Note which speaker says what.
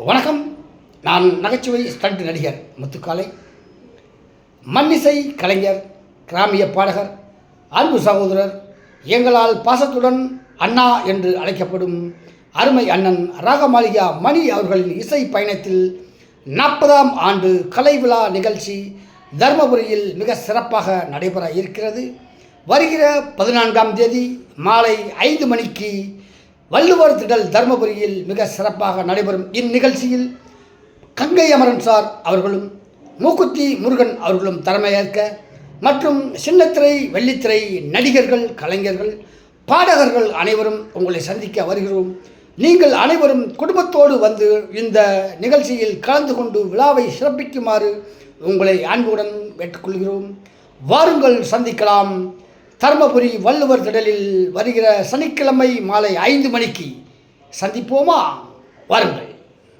Speaker 1: வணக்கம். நான் நகைச்சுவை ஸ்டண்ட் நடிகர் முத்துக்காலை, மண்ணிசை கலைஞர், கிராமிய பாடகர், அன்பு சகோதரர், எங்களால் பாசத்துடன் அண்ணா என்று அழைக்கப்படும் அருமை அண்ணன் ராகமாளிகா மணி அவர்களின் இசை பயணத்தில் 40ஆம் ஆண்டு கலை விழா நிகழ்ச்சி தர்மபுரியில் மிக சிறப்பாக நடைபெற இருக்கிறது. வருகிற 14ஆம் தேதி மாலை 5 மணிக்கு வள்ளுவர் திடல் தர்மபுரியில் மிக சிறப்பாக நடைபெறும் இந்நிகழ்ச்சியில் கங்கை அமரன் சார் அவர்களும் மூக்குத்தி முருகன் அவர்களும் தலைமையேற்க மற்றும் சின்னத்திரை வெள்ளித்திரை நடிகர்கள், கலைஞர்கள், பாடகர்கள் அனைவரும் உங்களை சந்திக்க வருகிறோம். நீங்கள் அனைவரும் குடும்பத்தோடு வந்து இந்த நிகழ்ச்சியில் கலந்து கொண்டு விழாவை சிறப்பிக்குமாறு உங்களை அன்புடன் கேட்டுக்கொள்கிறோம். வாருங்கள், சந்திக்கலாம். தர்மபுரி வள்ளுவர் திடலில் வருகிற சனிக்கிழமை மாலை 5 மணிக்கு சந்திப்போமா? வாருங்கள்.